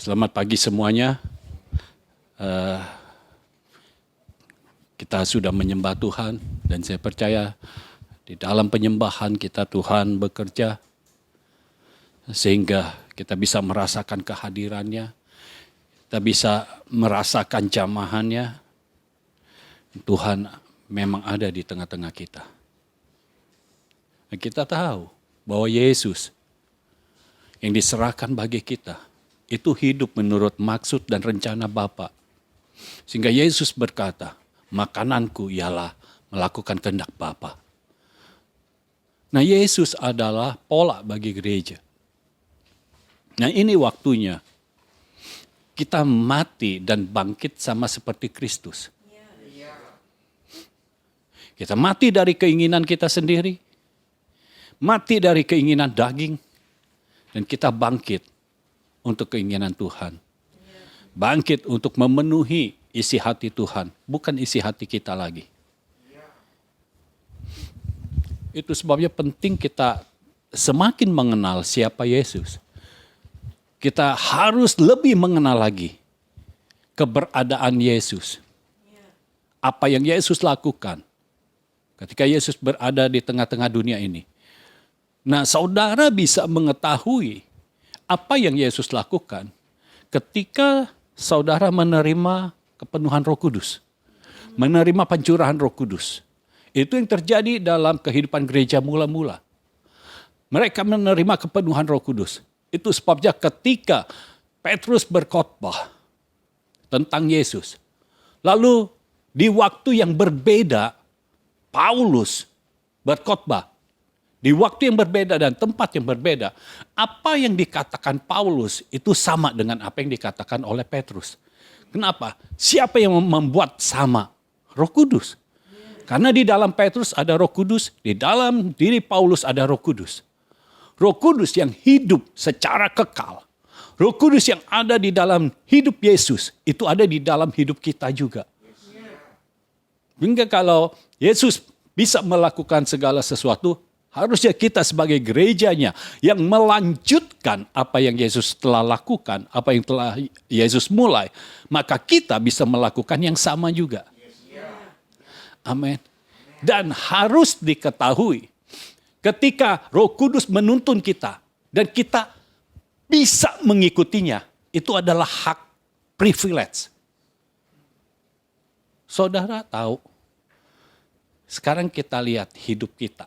Selamat pagi semuanya. Kita sudah menyembah Tuhan dan saya percaya di dalam penyembahan kita Tuhan bekerja sehingga kita bisa merasakan kehadirannya, kita bisa merasakan jamahannya. Tuhan memang ada di tengah-tengah kita. Dan kita tahu bahwa Yesus yang diserahkan bagi kita itu hidup menurut maksud dan rencana Bapa. Sehingga Yesus berkata, makananku ialah melakukan kehendak Bapa. Nah, Yesus adalah pola bagi gereja. Nah, ini waktunya kita mati dan bangkit sama seperti Kristus. Kita mati dari keinginan kita sendiri, mati dari keinginan daging, dan kita bangkit untuk keinginan Tuhan. Bangkit untuk memenuhi isi hati Tuhan, bukan isi hati kita lagi. Itu sebabnya penting kita semakin mengenal siapa Yesus. Kita harus lebih mengenal lagi keberadaan Yesus. Apa yang Yesus lakukan ketika Yesus berada di tengah-tengah dunia ini. Nah, saudara bisa mengetahui apa yang Yesus lakukan ketika saudara menerima kepenuhan Roh Kudus, menerima pencurahan Roh Kudus. Itu yang terjadi dalam kehidupan gereja mula-mula. Mereka menerima kepenuhan Roh Kudus. Itu sebabnya ketika Petrus berkhotbah tentang Yesus, lalu di waktu yang berbeda, Paulus berkhotbah. Di waktu yang berbeda dan tempat yang berbeda, apa yang dikatakan Paulus itu sama dengan apa yang dikatakan oleh Petrus. Kenapa? Siapa yang membuat sama? Roh Kudus. Karena di dalam Petrus ada Roh Kudus, di dalam diri Paulus ada Roh Kudus. Roh Kudus yang hidup secara kekal. Roh Kudus yang ada di dalam hidup Yesus, itu ada di dalam hidup kita juga. Hingga kalau Yesus bisa melakukan segala sesuatu, harusnya kita sebagai gerejanya yang melanjutkan apa yang Yesus telah lakukan, apa yang telah Yesus mulai, maka kita bisa melakukan yang sama juga. Amin. Dan harus diketahui, ketika Roh Kudus menuntun kita dan kita bisa mengikutinya, itu adalah hak privilege. Saudara tahu, sekarang kita lihat hidup kita.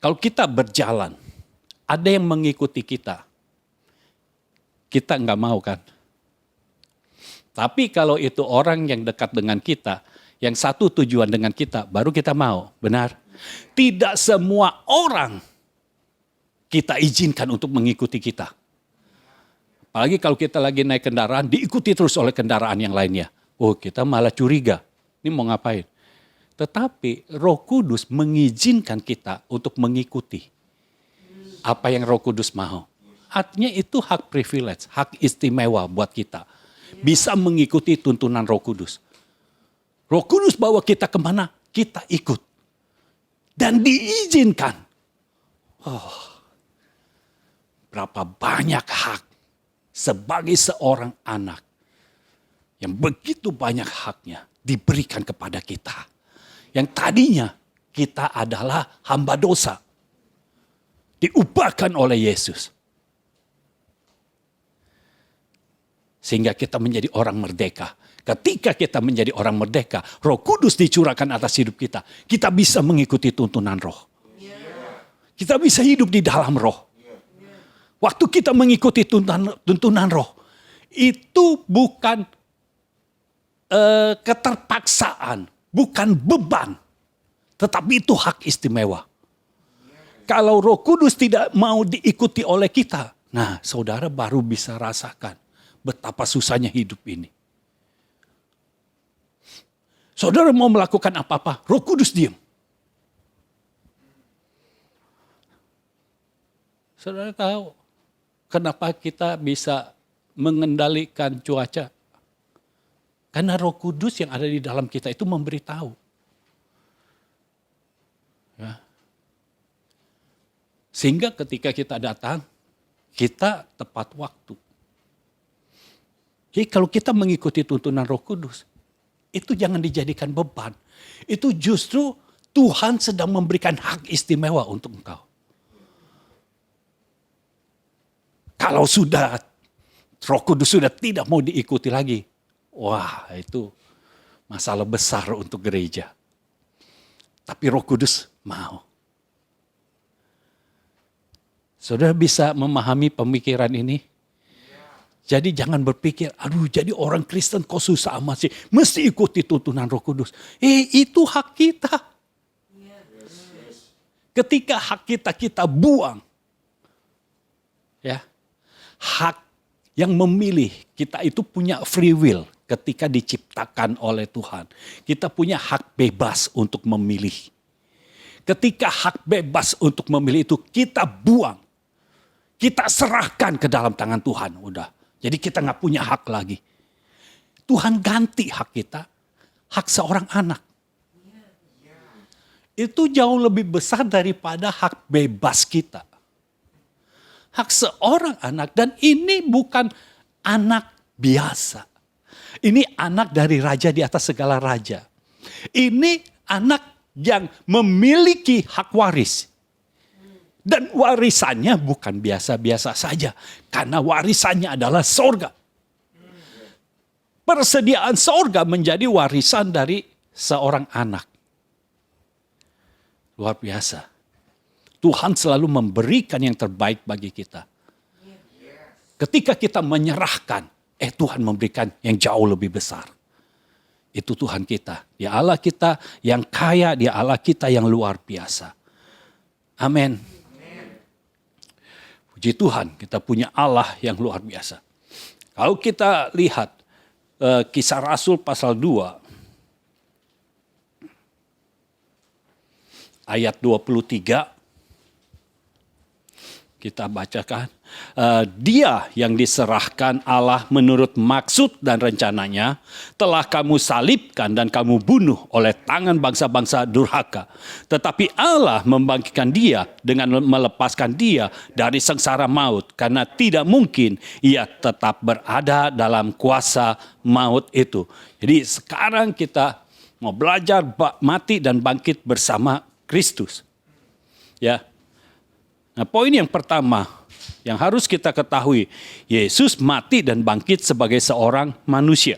Kalau kita berjalan, ada yang mengikuti kita. Kita nggak mau kan? Tapi kalau itu orang yang dekat dengan kita, yang satu tujuan dengan kita, baru kita mau. Benar? Tidak semua orang kita izinkan untuk mengikuti kita. Apalagi kalau kita lagi naik kendaraan, diikuti terus oleh kendaraan yang lainnya. Oh, kita malah curiga. Ini mau ngapain? Tetapi Roh Kudus mengizinkan kita untuk mengikuti apa yang Roh Kudus mau. Artinya itu hak privilege, hak istimewa buat kita. Bisa mengikuti tuntunan Roh Kudus. Roh Kudus bawa kita kemana? Kita ikut. Dan diizinkan. Oh, berapa banyak hak sebagai seorang anak yang begitu banyak haknya diberikan kepada kita. Yang tadinya kita adalah hamba dosa. Diubahkan oleh Yesus. Sehingga kita menjadi orang merdeka. Ketika kita menjadi orang merdeka, Roh Kudus dicurahkan atas hidup kita. Kita bisa mengikuti tuntunan Roh. Kita bisa hidup di dalam Roh. Waktu kita mengikuti tuntunan Roh, itu bukan keterpaksaan. Bukan beban, tetapi itu hak istimewa. Kalau Roh Kudus tidak mau diikuti oleh kita, nah saudara baru bisa rasakan betapa susahnya hidup ini. Saudara mau melakukan apa-apa, Roh Kudus diam. Saudara tahu kenapa kita bisa mengendalikan cuaca? Karena Roh Kudus yang ada di dalam kita itu memberitahu. Ya. Sehingga ketika kita datang, kita tepat waktu. Jadi kalau kita mengikuti tuntunan Roh Kudus, itu jangan dijadikan beban. Itu justru Tuhan sedang memberikan hak istimewa untuk engkau. Kalau sudah Roh Kudus sudah tidak mau diikuti lagi, wah itu masalah besar untuk gereja. Tapi Roh Kudus mau. Saudara bisa memahami pemikiran ini? Jadi jangan berpikir, aduh jadi orang Kristen kok susah amat sih. Mesti ikuti tuntunan Roh Kudus. Itu hak kita. Ketika hak kita buang. Ya, hak yang memilih, kita itu punya free will ketika diciptakan oleh Tuhan. Kita punya hak bebas untuk memilih. Ketika hak bebas untuk memilih itu kita buang. Kita serahkan ke dalam tangan Tuhan. Udah. Jadi kita gak punya hak lagi. Tuhan ganti hak kita. Hak seorang anak. Itu jauh lebih besar daripada hak bebas kita. Hak seorang anak. Dan ini bukan anak biasa. Ini anak dari raja di atas segala raja. Ini anak yang memiliki hak waris. Dan warisannya bukan biasa-biasa saja. Karena warisannya adalah sorga. Persediaan sorga menjadi warisan dari seorang anak. Luar biasa. Tuhan selalu memberikan yang terbaik bagi kita. Ketika kita menyerahkan, Tuhan memberikan yang jauh lebih besar. Itu Tuhan kita. Dia Allah kita yang kaya, Dia Allah kita yang luar biasa. Amin. Puji Tuhan, kita punya Allah yang luar biasa. Kalau kita lihat Kisah Rasul pasal 2, ayat 23, kita bacakan. Dia yang diserahkan Allah menurut maksud dan rencananya telah kamu salibkan dan kamu bunuh oleh tangan bangsa-bangsa durhaka. Tetapi Allah membangkitkan dia dengan melepaskan dia dari sengsara maut. Karena tidak mungkin ia tetap berada dalam kuasa maut itu. Jadi sekarang kita mau belajar mati dan bangkit bersama Kristus. Ya. Nah, poin yang pertama yang harus kita ketahui, Yesus mati dan bangkit sebagai seorang manusia.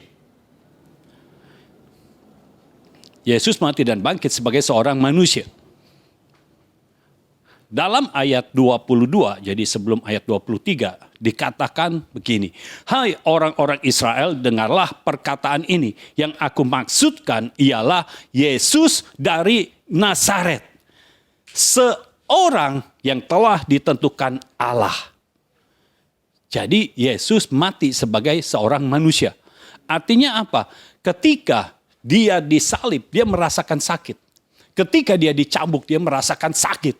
Yesus mati dan bangkit sebagai seorang manusia. Dalam ayat 22, jadi sebelum ayat 23, dikatakan begini. Hai orang-orang Israel, dengarlah perkataan ini. Yang aku maksudkan ialah Yesus dari Nazaret. Seorang yang telah ditentukan Allah. Jadi Yesus mati sebagai seorang manusia. Artinya apa? Ketika dia disalib, dia merasakan sakit. Ketika dia dicambuk, dia merasakan sakit.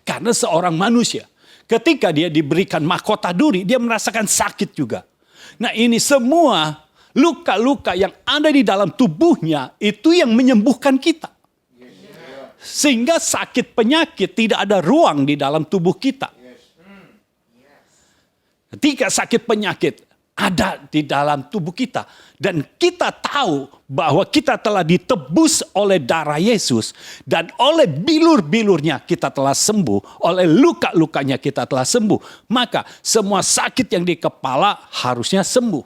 Karena seorang manusia. Ketika dia diberikan mahkota duri, dia merasakan sakit juga. Nah, ini semua luka-luka yang ada di dalam tubuhnya, itu yang menyembuhkan kita. Sehingga sakit penyakit tidak ada ruang di dalam tubuh kita. Ketika sakit penyakit ada di dalam tubuh kita. Dan kita tahu bahwa kita telah ditebus oleh darah Yesus. Dan oleh bilur-bilurnya kita telah sembuh. Oleh luka-lukanya kita telah sembuh. Maka semua sakit yang di kepala harusnya sembuh.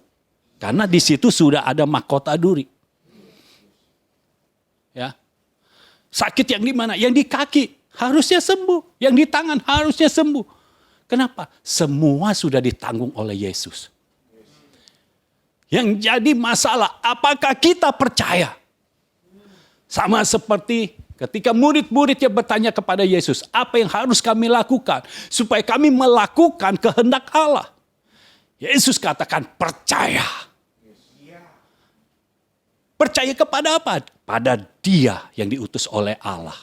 Karena di situ sudah ada mahkota duri. Ya. Sakit yang di mana? Yang di kaki harusnya sembuh. Yang di tangan harusnya sembuh. Kenapa? Semua sudah ditanggung oleh Yesus. Yang jadi masalah, apakah kita percaya? Sama seperti ketika murid-muridnya bertanya kepada Yesus, apa yang harus kami lakukan supaya kami melakukan kehendak Allah? Yesus katakan percaya. Percaya kepada apa? Pada Dia yang diutus oleh Allah.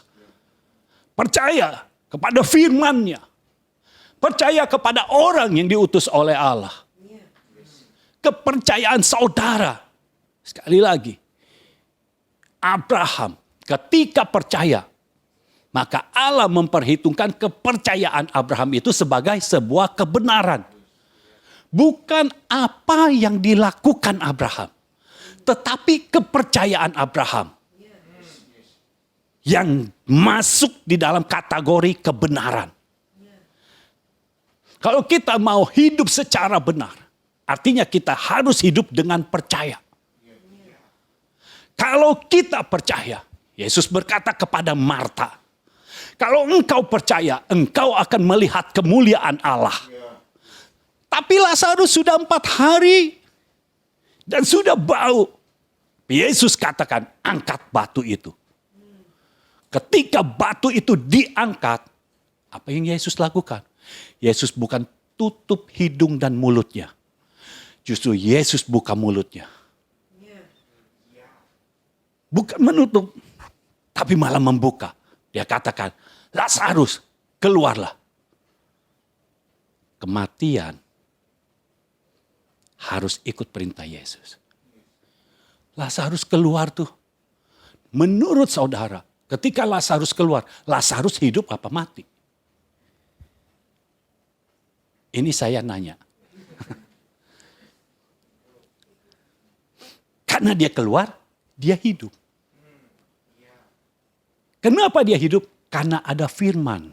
Percaya kepada firman-Nya. Percaya kepada orang yang diutus oleh Allah. Kepercayaan saudara. Sekali lagi. Abraham ketika percaya. Maka Allah memperhitungkan kepercayaan Abraham itu sebagai sebuah kebenaran. bukan apa yang dilakukan Abraham, tetapi kepercayaan Abraham yang masuk di dalam kategori kebenaran. Kalau kita mau hidup secara benar, artinya kita harus hidup dengan percaya. Kalau kita percaya, Yesus berkata kepada Marta, kalau engkau percaya, engkau akan melihat kemuliaan Allah. Tapi Lazarus sudah 4 hari dan sudah bau. Yesus katakan, angkat batu itu. Ketika batu itu diangkat, apa yang Yesus lakukan? Yesus bukan tutup hidung dan mulutnya. Justru Yesus buka mulutnya. Bukan menutup, tapi malah membuka. Dia katakan, Lazarus, keluarlah. Kematian harus ikut perintah Yesus. Lazarus keluar tuh. Menurut saudara, ketika Lazarus keluar, Lazarus hidup apa mati? Ini saya nanya. Karena dia keluar, dia hidup. Kenapa dia hidup? Karena ada firman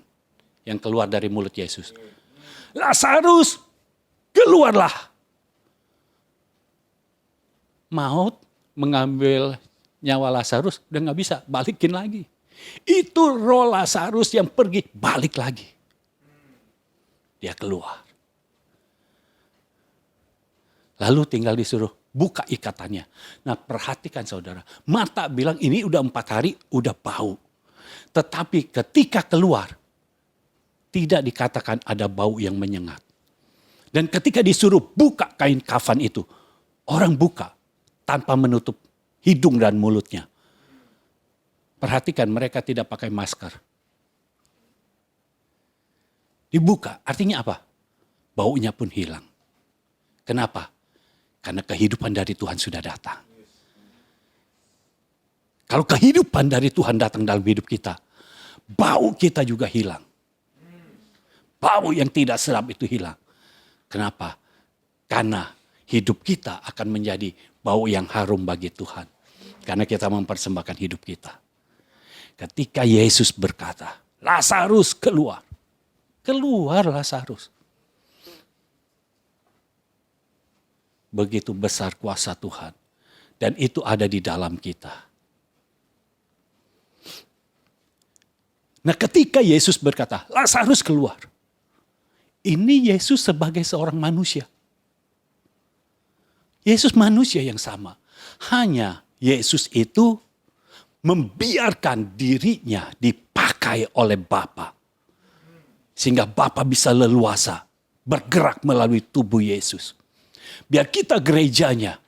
yang keluar dari mulut Yesus. Lazarus, keluarlah. Maut mengambil nyawa Lazarus, udah gak bisa, balikin lagi. Itu roh Lazarus yang pergi, balik lagi. Dia keluar. Lalu tinggal disuruh buka ikatannya. Nah perhatikan saudara, Marta bilang ini udah 4 hari, udah bau. Tetapi ketika keluar, tidak dikatakan ada bau yang menyengat. Dan ketika disuruh buka kain kafan itu, orang buka tanpa menutup hidung dan mulutnya. Perhatikan mereka tidak pakai masker. Dibuka, artinya apa? Baunya pun hilang. Kenapa? Karena kehidupan dari Tuhan sudah datang. Kalau kehidupan dari Tuhan datang dalam hidup kita, bau kita juga hilang. Bau yang tidak sedap itu hilang. Kenapa? Karena hidup kita akan menjadi bau yang harum bagi Tuhan. Karena kita mempersembahkan hidup kita. Ketika Yesus berkata, Lazarus keluar. Keluar Lazarus. Begitu besar kuasa Tuhan. Dan itu ada di dalam kita. Nah ketika Yesus berkata, Lazarus keluar. Ini Yesus sebagai seorang manusia. Yesus manusia yang sama. Hanya Yesus itu membiarkan dirinya dipakai oleh Bapa. Sehingga Bapa bisa leluasa bergerak melalui tubuh Yesus. Biar kita gerejanya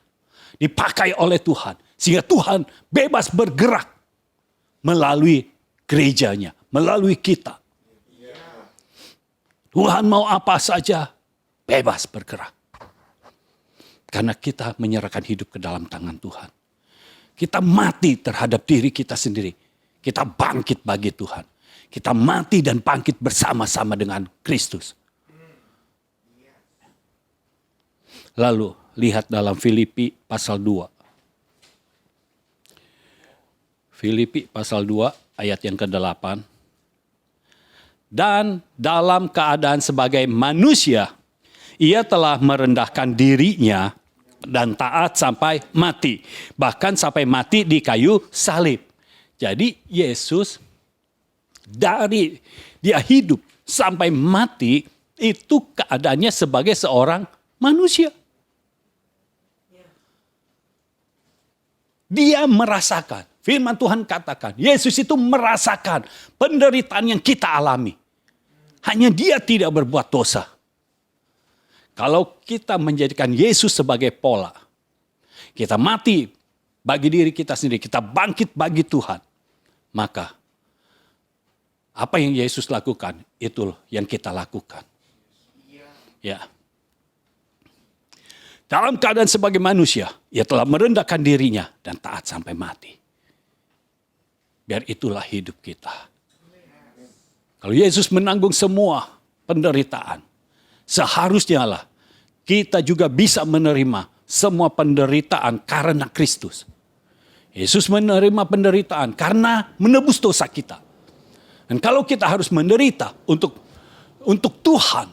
dipakai oleh Tuhan. Sehingga Tuhan bebas bergerak melalui gerejanya, melalui kita. Tuhan mau apa saja, bebas bergerak. Karena kita menyerahkan hidup ke dalam tangan Tuhan. Kita mati terhadap diri kita sendiri. Kita bangkit bagi Tuhan. Kita mati dan bangkit bersama-sama dengan Kristus. Lalu lihat dalam Filipi pasal 2. Filipi pasal 2 ayat yang ke-8. Dan dalam keadaan sebagai manusia, ia telah merendahkan dirinya dan taat sampai mati. Bahkan sampai mati di kayu salib. Jadi Yesus dari dia hidup sampai mati itu keadaannya sebagai seorang manusia. Dia merasakan, firman Tuhan katakan, Yesus itu merasakan penderitaan yang kita alami. Hanya dia tidak berbuat dosa. Kalau kita menjadikan Yesus sebagai pola, kita mati bagi diri kita sendiri, kita bangkit bagi Tuhan, maka apa yang Yesus lakukan, itu yang kita lakukan. Ya. Dalam keadaan sebagai manusia, ia telah merendahkan dirinya dan taat sampai mati. Biar itulah hidup kita. Kalau Yesus menanggung semua penderitaan, seharusnya lah kita juga bisa menerima semua penderitaan karena Kristus. Yesus menerima penderitaan karena menebus dosa kita. Dan kalau kita harus menderita untuk Tuhan,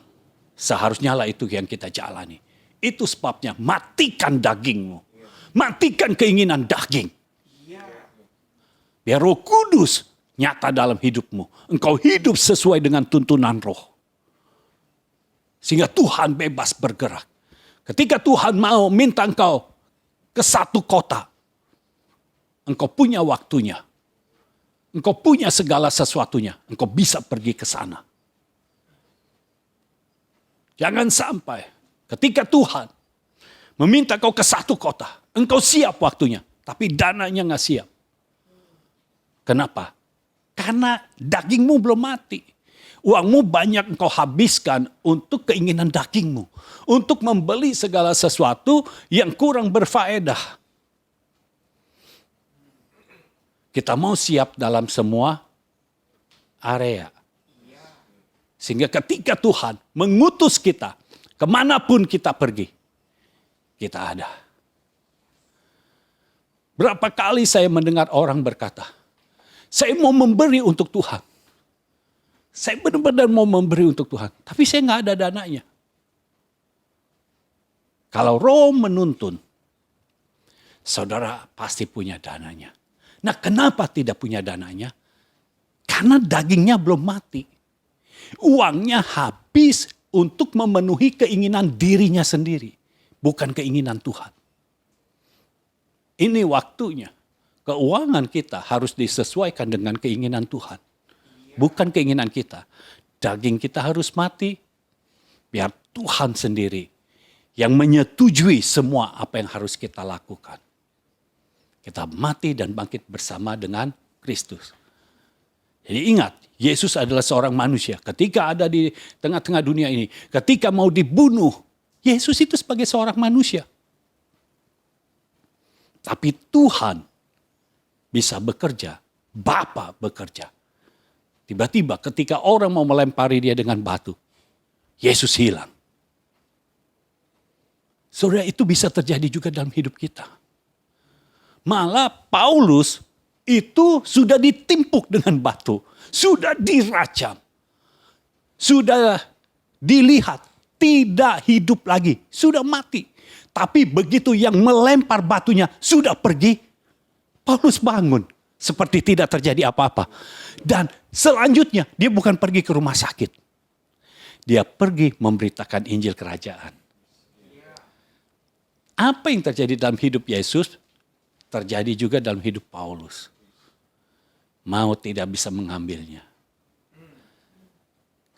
seharusnya lah itu yang kita jalani. Itu sebabnya matikan dagingmu. Matikan keinginan daging. Biar Roh Kudus nyata dalam hidupmu. Engkau hidup sesuai dengan tuntunan Roh. Sehingga Tuhan bebas bergerak. Ketika Tuhan mau minta engkau ke satu kota, engkau punya waktunya. Engkau punya segala sesuatunya. Engkau bisa pergi ke sana. Jangan sampai ketika Tuhan meminta kau ke satu kota, engkau siap waktunya, tapi dananya nggak siap. Kenapa? Karena dagingmu belum mati. Uangmu banyak engkau habiskan untuk keinginan dagingmu. Untuk membeli segala sesuatu yang kurang berfaedah. Kita mau siap dalam semua area. Sehingga ketika Tuhan mengutus kita, kemanapun kita pergi, kita ada. Berapa kali saya mendengar orang berkata, saya mau memberi untuk Tuhan. Saya benar-benar mau memberi untuk Tuhan. Tapi saya nggak ada dananya. Kalau Roh menuntun, saudara pasti punya dananya. Nah, kenapa tidak punya dananya? Karena dagingnya belum mati. Uangnya habis untuk memenuhi keinginan dirinya sendiri. Bukan keinginan Tuhan. Ini waktunya. Keuangan kita harus disesuaikan dengan keinginan Tuhan. Bukan keinginan kita. Daging kita harus mati. Biar Tuhan sendiri yang menyetujui semua apa yang harus kita lakukan. Kita mati dan bangkit bersama dengan Kristus. Jadi ingat, Yesus adalah seorang manusia. Ketika ada di tengah-tengah dunia ini, ketika mau dibunuh, Yesus itu sebagai seorang manusia. Tapi Tuhan bisa bekerja, Bapa bekerja. Tiba-tiba ketika orang mau melempari dia dengan batu, Yesus hilang. Saudara, itu bisa terjadi juga dalam hidup kita. Malah Paulus itu sudah ditimpuk dengan batu. Sudah dirajam. Sudah dilihat tidak hidup lagi. Sudah mati. Tapi begitu yang melempar batunya sudah pergi, Paulus bangun. Seperti tidak terjadi apa-apa. Dan selanjutnya dia bukan pergi ke rumah sakit. Dia pergi memberitakan Injil Kerajaan. Apa yang terjadi dalam hidup Yesus, terjadi juga dalam hidup Paulus. Maut tidak bisa mengambilnya.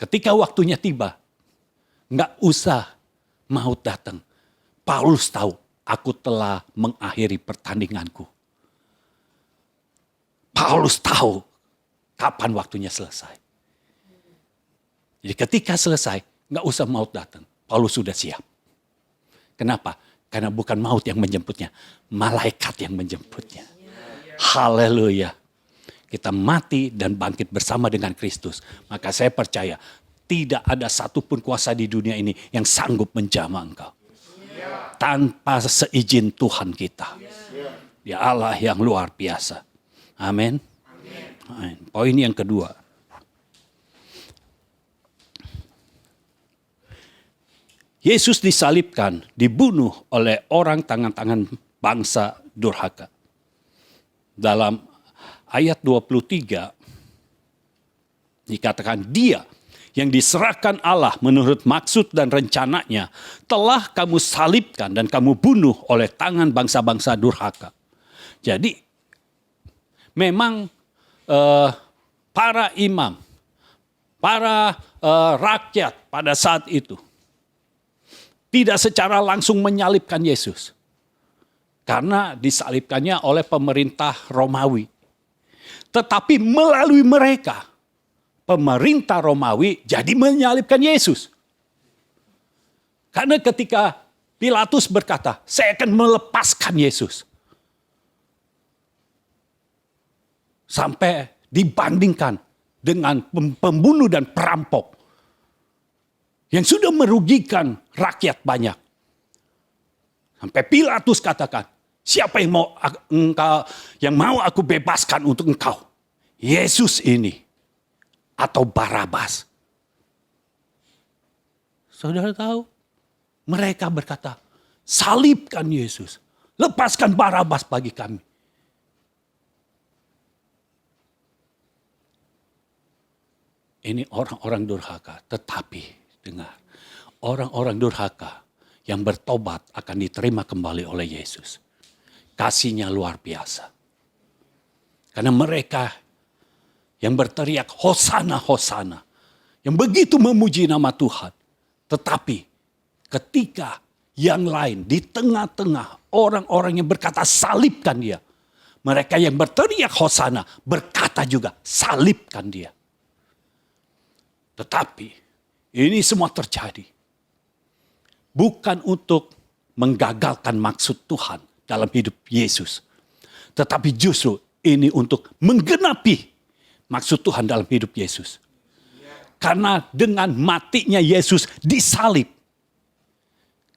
Ketika waktunya tiba, nggak usah maut datang. Paulus tahu, aku telah mengakhiri pertandinganku. Paulus tahu kapan waktunya selesai. Jadi ketika selesai, nggak usah maut datang. Paulus sudah siap. Kenapa? Karena bukan maut yang menjemputnya, malaikat yang menjemputnya. Haleluya. Kita mati dan bangkit bersama dengan Kristus. Maka saya percaya tidak ada satupun kuasa di dunia ini yang sanggup menjamah engkau. Tanpa seizin Tuhan kita. Dia Allah yang luar biasa. Amin. Poin yang kedua. Yesus disalibkan, dibunuh oleh orang tangan-tangan bangsa durhaka. Dalam ayat 23 dikatakan dia yang diserahkan Allah menurut maksud dan rencananya telah kamu salibkan dan kamu bunuh oleh tangan bangsa-bangsa durhaka. Jadi memang para imam, para rakyat pada saat itu tidak secara langsung menyalibkan Yesus. Karena disalibkannya oleh pemerintah Romawi. Tetapi melalui mereka, pemerintah Romawi jadi menyalibkan Yesus. Karena ketika Pilatus berkata, saya akan melepaskan Yesus. Sampai dibandingkan dengan pembunuh dan perampok. Yang sudah merugikan rakyat banyak. Sampai Pilatus katakan, siapa yang mau aku bebaskan untuk engkau? Yesus ini atau Barabas? Saudara tahu? Mereka berkata, salibkan Yesus. Lepaskan Barabas bagi kami. Ini orang-orang durhaka. Tetapi dengar, orang-orang durhaka yang bertobat akan diterima kembali oleh Yesus. Kasihnya luar biasa. Karena mereka yang berteriak Hosana, Hosana. Yang begitu memuji nama Tuhan. Tetapi ketika yang lain di tengah-tengah orang-orang yang berkata salibkan dia. Mereka yang berteriak Hosana berkata juga salibkan dia. Tetapi ini semua terjadi. Bukan untuk menggagalkan maksud Tuhan dalam hidup Yesus. Tetapi justru ini untuk menggenapi maksud Tuhan dalam hidup Yesus. Karena dengan matinya Yesus disalib.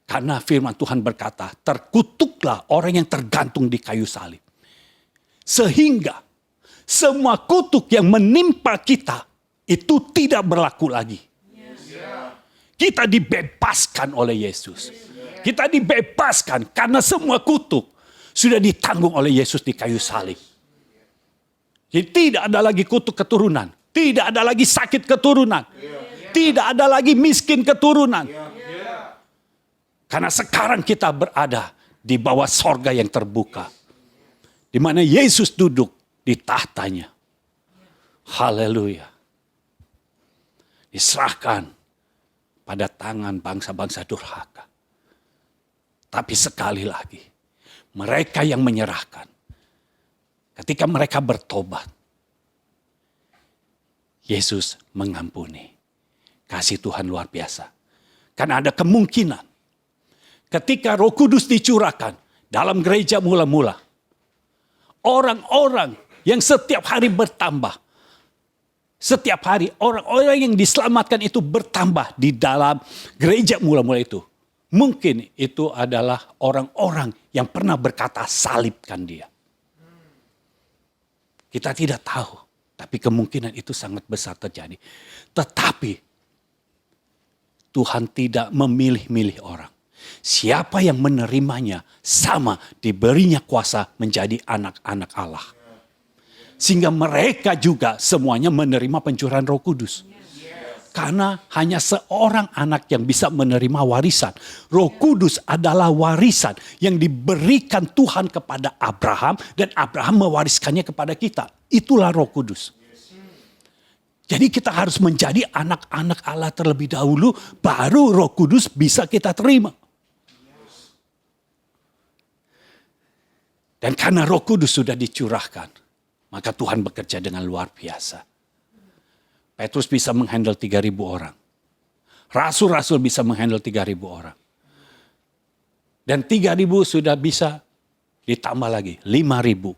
Karena firman Tuhan berkata, terkutuklah orang yang tergantung di kayu salib. Sehingga semua kutuk yang menimpa kita itu tidak berlaku lagi. Kita dibebaskan oleh Yesus. Kita dibebaskan karena semua kutuk sudah ditanggung oleh Yesus di kayu salib. Jadi tidak ada lagi kutuk keturunan. Tidak ada lagi sakit keturunan. Tidak ada lagi miskin keturunan. Karena sekarang kita berada di bawah sorga yang terbuka. Di mana Yesus duduk di tahtanya. Haleluya. Diserahkan pada tangan bangsa-bangsa durhaka. Tapi sekali lagi, mereka yang menyerahkan. Ketika mereka bertobat, Yesus mengampuni. Kasih Tuhan luar biasa. Karena ada kemungkinan ketika Roh Kudus dicurahkan dalam gereja mula-mula, orang-orang yang setiap hari bertambah, setiap hari orang-orang yang diselamatkan itu bertambah di dalam gereja mula-mula itu. Mungkin itu adalah orang-orang yang pernah berkata salibkan dia. Kita tidak tahu, tapi kemungkinan itu sangat besar terjadi. Tetapi Tuhan tidak memilih-milih orang. Siapa yang menerimanya sama diberinya kuasa menjadi anak-anak Allah. Sehingga mereka juga semuanya menerima pencurahan Roh Kudus. Karena hanya seorang anak yang bisa menerima warisan. Roh Kudus adalah warisan yang diberikan Tuhan kepada Abraham dan Abraham mewariskannya kepada kita. Itulah Roh Kudus. Jadi kita harus menjadi anak-anak Allah terlebih dahulu, baru Roh Kudus bisa kita terima. Dan karena Roh Kudus sudah dicurahkan, maka Tuhan bekerja dengan luar biasa. Petrus bisa menghandle 3.000 orang. Rasul-rasul bisa menghandle 3.000 orang. Dan 3.000 sudah bisa ditambah lagi 5.000.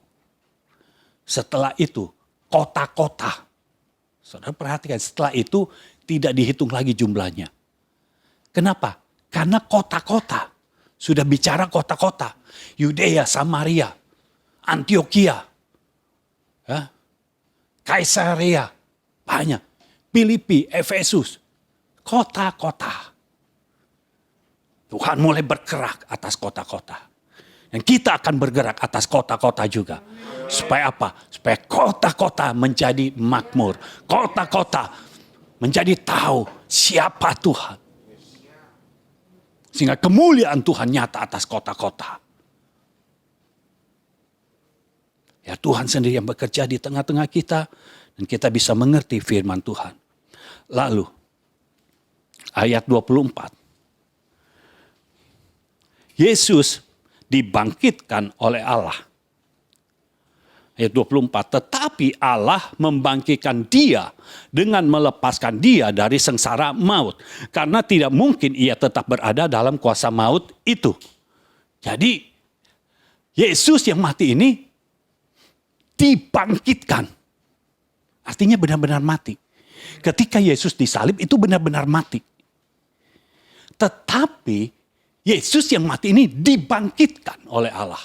Setelah itu kota-kota. Saudara perhatikan, setelah itu tidak dihitung lagi jumlahnya. Kenapa? Karena kota-kota. Sudah bicara kota-kota. Yudea, Samaria, Antioquia, Kaisarea, banyak. Filipi, Efesus, kota-kota. Tuhan mulai bergerak atas kota-kota. Dan kita akan bergerak atas kota-kota juga. Supaya apa? Supaya kota-kota menjadi makmur. Kota-kota menjadi tahu siapa Tuhan. Sehingga kemuliaan Tuhan nyata atas kota-kota. Ya Tuhan sendiri yang bekerja di tengah-tengah kita. Dan kita bisa mengerti firman Tuhan. Lalu ayat 24. Yesus dibangkitkan oleh Allah. Ayat 24. Tetapi Allah membangkitkan dia dengan melepaskan dia dari sengsara maut. Karena tidak mungkin ia tetap berada dalam kuasa maut itu. Jadi Yesus yang mati ini dibangkitkan. Artinya benar-benar mati. Ketika Yesus disalib itu benar-benar mati. Tetapi Yesus yang mati ini dibangkitkan oleh Allah.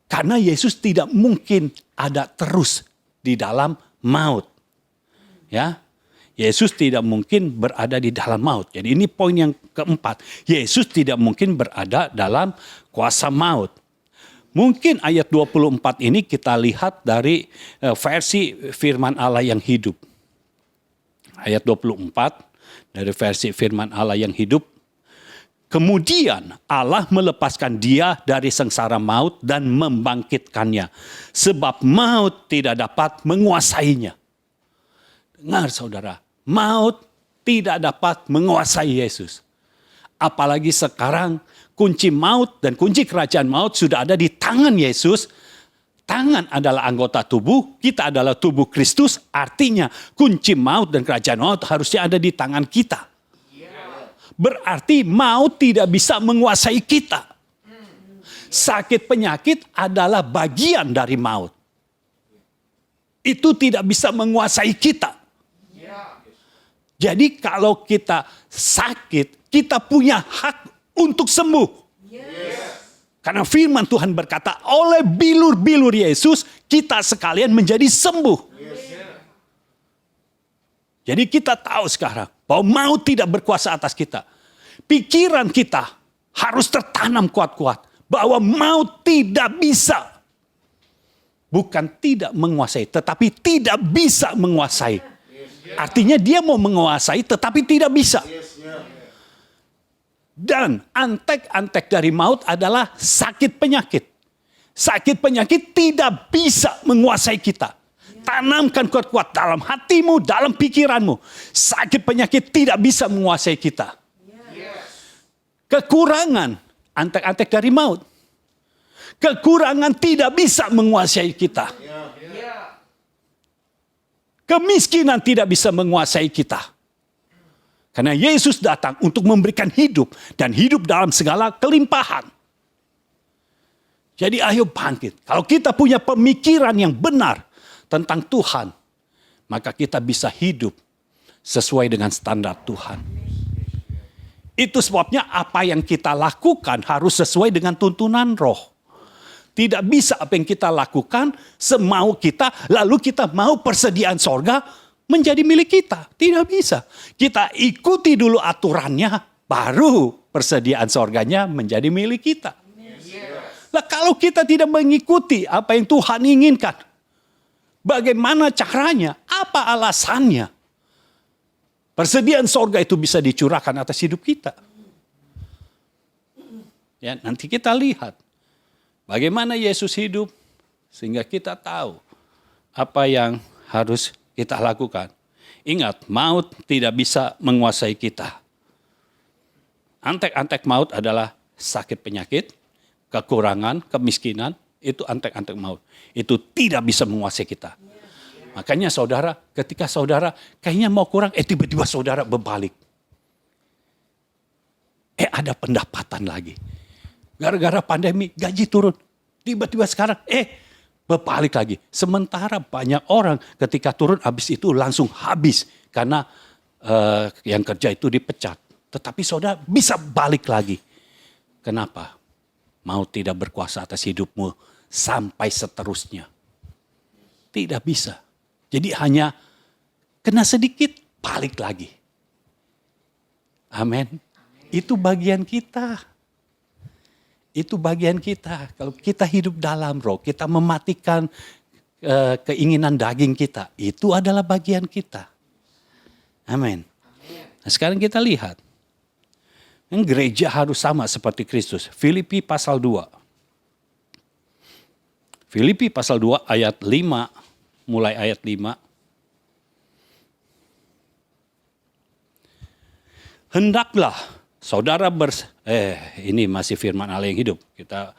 Karena Yesus tidak mungkin ada terus di dalam maut. Ya, Yesus tidak mungkin berada di dalam maut. Jadi ini poin yang keempat. Yesus tidak mungkin berada dalam kuasa maut. Mungkin ayat 24 ini kita lihat dari versi firman Allah yang hidup. Ayat 24 dari versi firman Allah yang hidup. Kemudian Allah melepaskan dia dari sengsara maut dan membangkitkannya. Sebab maut tidak dapat menguasainya. Dengar saudara, maut tidak dapat menguasai Yesus. Apalagi sekarang kunci maut dan kunci kerajaan maut sudah ada di tangan Yesus. Tangan adalah anggota tubuh, kita adalah tubuh Kristus. Artinya kunci maut dan kerajaan maut harusnya ada di tangan kita. Berarti maut tidak bisa menguasai kita. Sakit penyakit adalah bagian dari maut. Itu tidak bisa menguasai kita. Jadi kalau kita sakit, kita punya hak untuk sembuh. Karena firman Tuhan berkata, oleh bilur-bilur Yesus, kita sekalian menjadi sembuh. Jadi kita tahu sekarang bahwa maut tidak berkuasa atas kita. Pikiran kita harus tertanam kuat-kuat bahwa maut tidak bisa. Bukan tidak menguasai, tetapi tidak bisa menguasai. Artinya dia mau menguasai tetapi tidak bisa. Dan antek-antek dari maut adalah sakit penyakit. Sakit penyakit tidak bisa menguasai kita. Tanamkan kuat-kuat dalam hatimu, dalam pikiranmu. Sakit penyakit tidak bisa menguasai kita. Kekurangan, antek-antek dari maut. Kekurangan tidak bisa menguasai kita. Kemiskinan tidak bisa menguasai kita. Karena Yesus datang untuk memberikan hidup. Dan hidup dalam segala kelimpahan. Jadi ayo bangkit. Kalau kita punya pemikiran yang benar tentang Tuhan. Maka kita bisa hidup sesuai dengan standar Tuhan. Itu sebabnya apa yang kita lakukan harus sesuai dengan tuntunan roh. Tidak bisa apa yang kita lakukan semau kita, lalu kita mau persediaan sorga menjadi milik kita. Tidak bisa. Kita ikuti dulu aturannya, baru persediaan sorganya menjadi milik kita. Nah, kalau kita tidak mengikuti apa yang Tuhan inginkan, bagaimana caranya? Apa alasannya? Persediaan sorga itu bisa dicurahkan atas hidup kita. Ya, nanti kita lihat bagaimana Yesus hidup sehingga kita tahu apa yang harus kita lakukan. Ingat, maut tidak bisa menguasai kita. Antek-antek maut adalah sakit penyakit, kekurangan, kemiskinan, itu antek-antek maut. Itu tidak bisa menguasai kita. Makanya saudara, ketika saudara kayaknya mau kurang, tiba-tiba saudara berbalik. Ada pendapatan lagi. Gara-gara pandemi gaji turun. Tiba-tiba sekarang, berbalik lagi. Sementara banyak orang ketika turun habis itu langsung habis. Karena yang kerja itu dipecat. Tetapi saudara bisa balik lagi. Kenapa? Mau tidak berkuasa atas hidupmu sampai seterusnya. Tidak bisa. Jadi hanya kena sedikit, balik lagi. Amin. Itu bagian kita. Itu bagian kita. Kalau kita hidup dalam roh, kita mematikan keinginan daging kita. Itu adalah bagian kita. Amin. Nah, sekarang kita lihat. Gereja harus sama seperti Kristus. Filipi pasal 2. Filipi pasal 2 ayat 5. Mulai ayat 5. Hendaklah saudara ini masih firman Allah yang hidup. Kita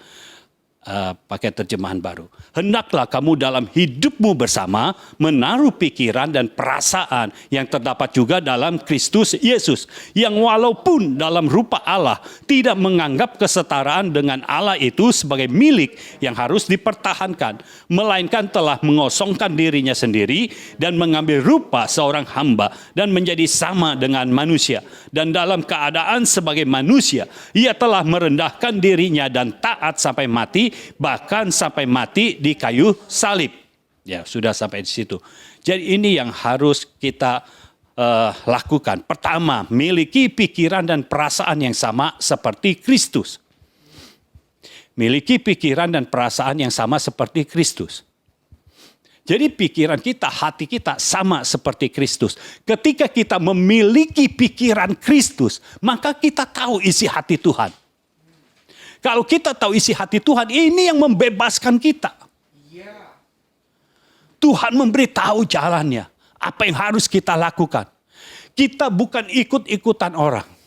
pakai terjemahan baru. Hendaklah kamu dalam hidupmu bersama menaruh pikiran dan perasaan yang terdapat juga dalam Kristus Yesus, yang walaupun dalam rupa Allah tidak menganggap kesetaraan dengan Allah itu sebagai milik yang harus dipertahankan, melainkan telah mengosongkan dirinya sendiri dan mengambil rupa seorang hamba dan menjadi sama dengan manusia. Dan dalam keadaan sebagai manusia, ia telah merendahkan dirinya dan taat sampai mati, bahkan sampai mati di kayu salib. Ya, sudah sampai di situ. Jadi ini yang harus kita lakukan. Pertama, miliki pikiran dan perasaan yang sama seperti Kristus. Miliki pikiran dan perasaan yang sama seperti Kristus. Jadi pikiran kita, hati kita sama seperti Kristus. Ketika kita memiliki pikiran Kristus, maka kita tahu isi hati Tuhan. Kalau kita tahu isi hati Tuhan, ini yang membebaskan kita. Tuhan memberitahu jalannya, apa yang harus kita lakukan. Kita bukan ikut-ikutan orang.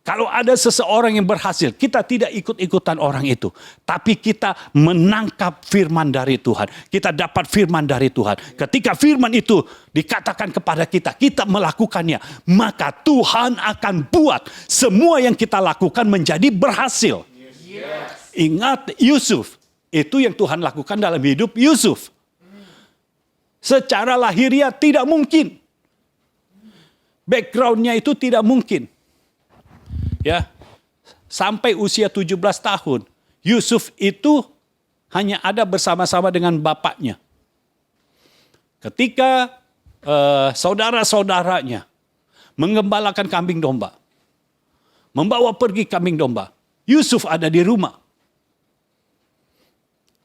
Kalau ada seseorang yang berhasil, kita tidak ikut-ikutan orang itu. Tapi kita menangkap firman dari Tuhan. Kita dapat firman dari Tuhan. Ketika firman itu dikatakan kepada kita, kita melakukannya. Maka Tuhan akan buat semua yang kita lakukan menjadi berhasil. Yes. Ingat Yusuf, itu yang Tuhan lakukan dalam hidup Yusuf. Secara lahiriah tidak mungkin. Backgroundnya itu tidak mungkin. Ya, sampai usia 17 tahun, Yusuf itu hanya ada bersama-sama dengan bapaknya. Ketika saudara-saudaranya menggembalakan kambing domba, membawa pergi kambing domba, Yusuf ada di rumah.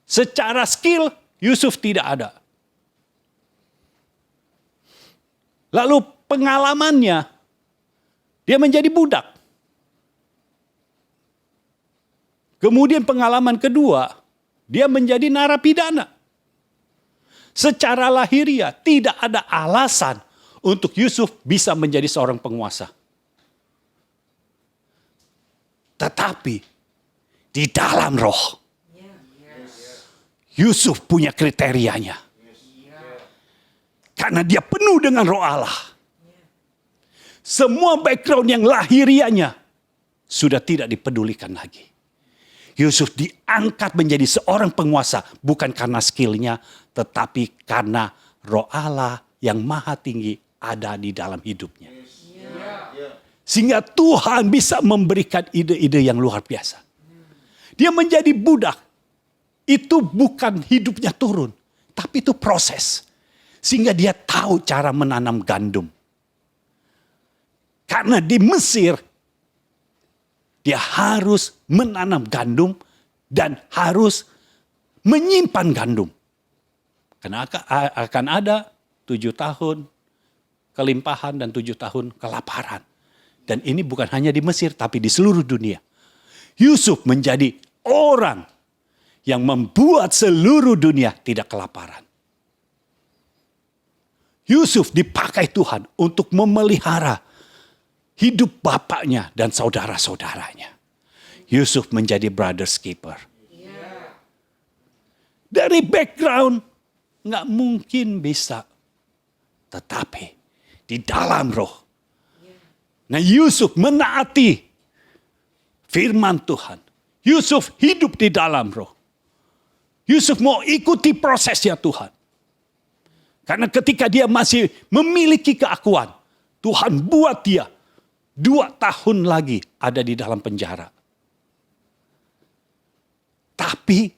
Secara skill, Yusuf tidak ada. Lalu pengalamannya, dia menjadi budak. Kemudian pengalaman kedua, dia menjadi narapidana. Secara lahiriah tidak ada alasan untuk Yusuf bisa menjadi seorang penguasa. Tetapi di dalam roh, Yusuf punya kriterianya. Karena dia penuh dengan roh Allah. Semua background yang lahiriahnya sudah tidak dipedulikan lagi. Yusuf diangkat menjadi seorang penguasa bukan karena skillnya, tetapi karena roh Allah yang maha tinggi ada di dalam hidupnya. Sehingga Tuhan bisa memberikan ide-ide yang luar biasa. Dia menjadi budak. Itu bukan hidupnya turun, tapi itu proses. Sehingga dia tahu cara menanam gandum. Karena di Mesir, dia harus menanam gandum dan harus menyimpan gandum. Karena akan ada 7 tahun kelimpahan dan 7 tahun kelaparan. Dan ini bukan hanya di Mesir tapi di seluruh dunia. Yusuf menjadi orang yang membuat seluruh dunia tidak kelaparan. Yusuf dipakai Tuhan untuk memelihara hidup bapaknya dan saudara-saudaranya. Yusuf menjadi brother's keeper. Dari background nggak mungkin bisa. Tetapi di dalam roh. Nah, Yusuf menaati firman Tuhan. Yusuf hidup di dalam roh. Yusuf mau ikuti prosesnya Tuhan. Karena ketika dia masih memiliki keakuan, Tuhan buat dia 2 tahun lagi ada di dalam penjara. Tapi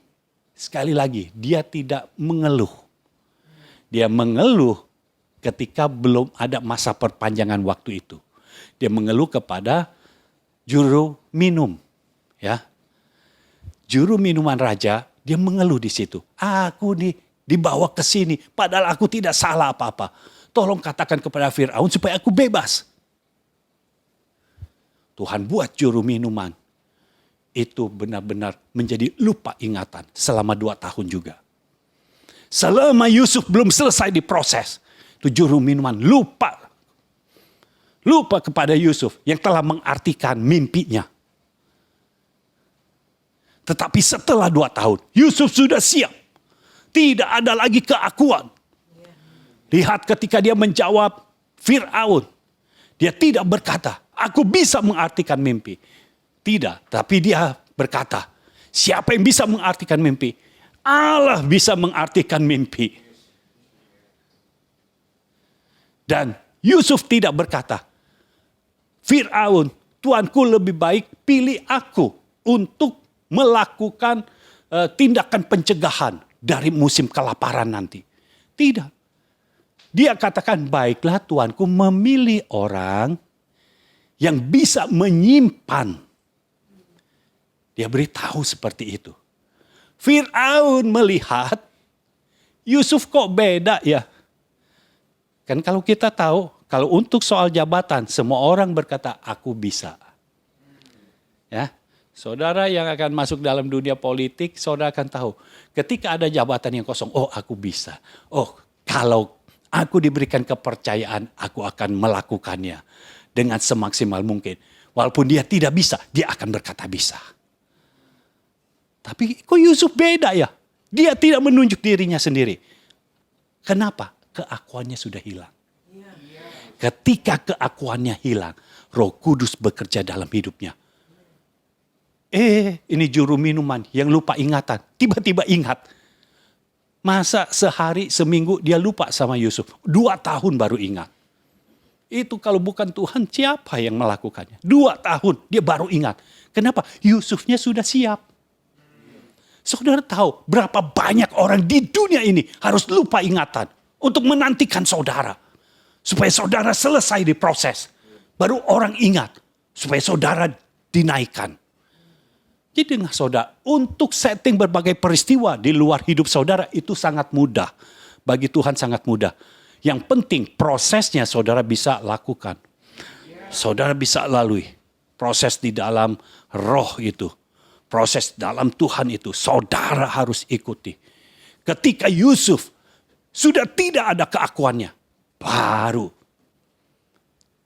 sekali lagi dia tidak mengeluh. Dia mengeluh ketika belum ada masa perpanjangan waktu itu. Dia mengeluh kepada juru minum, ya. Juru minuman raja, dia mengeluh di situ. Aku dibawa ke sini padahal aku tidak salah apa-apa. Tolong katakan kepada Firaun supaya aku bebas. Tuhan buat juru minuman itu benar-benar menjadi lupa ingatan selama 2 tahun juga. Selama Yusuf belum selesai diproses, itu juru minuman lupa kepada Yusuf yang telah mengartikan mimpinya. Tetapi setelah 2 tahun, Yusuf sudah siap. Tidak ada lagi keakuan. Lihat ketika dia menjawab Fir'aun. Dia tidak berkata, aku bisa mengartikan mimpi. Tidak, tapi dia berkata, siapa yang bisa mengartikan mimpi? Allah bisa mengartikan mimpi. Dan Yusuf tidak berkata, Fir'aun, Tuanku lebih baik pilih aku untuk melakukan tindakan pencegahan dari musim kelaparan nanti. Tidak. Dia katakan, baiklah Tuanku memilih orang yang bisa menyimpan. Dia beritahu seperti itu. Fir'aun melihat, Yusuf kok beda ya? Kan kalau kita tahu, kalau untuk soal jabatan, semua orang berkata, aku bisa. Ya, saudara yang akan masuk dalam dunia politik, saudara akan tahu. Ketika ada jabatan yang kosong, oh aku bisa. Oh kalau aku diberikan kepercayaan, aku akan melakukannya dengan semaksimal mungkin. Walaupun dia tidak bisa, dia akan berkata bisa. Tapi kok Yusuf beda ya? Dia tidak menunjuk dirinya sendiri. Kenapa? Keakuannya sudah hilang. Ketika keakuannya hilang, Roh Kudus bekerja dalam hidupnya. Ini juru minuman yang lupa ingatan. Tiba-tiba ingat. Masa sehari, seminggu dia lupa sama Yusuf. 2 tahun baru ingat. Itu kalau bukan Tuhan, siapa yang melakukannya? 2 tahun dia baru ingat. Kenapa? Yusufnya sudah siap. Saudara tahu berapa banyak orang di dunia ini harus lupa ingatan untuk menantikan saudara. Supaya saudara selesai diproses. Baru orang ingat. Supaya saudara dinaikkan. Jadi dengar saudara, untuk setting berbagai peristiwa di luar hidup saudara itu sangat mudah. Bagi Tuhan sangat mudah. Yang penting prosesnya saudara bisa lakukan. Saudara bisa lalui. Proses di dalam roh itu. Proses dalam Tuhan itu saudara harus ikuti. Ketika Yusuf sudah tidak ada keakuannya. Baru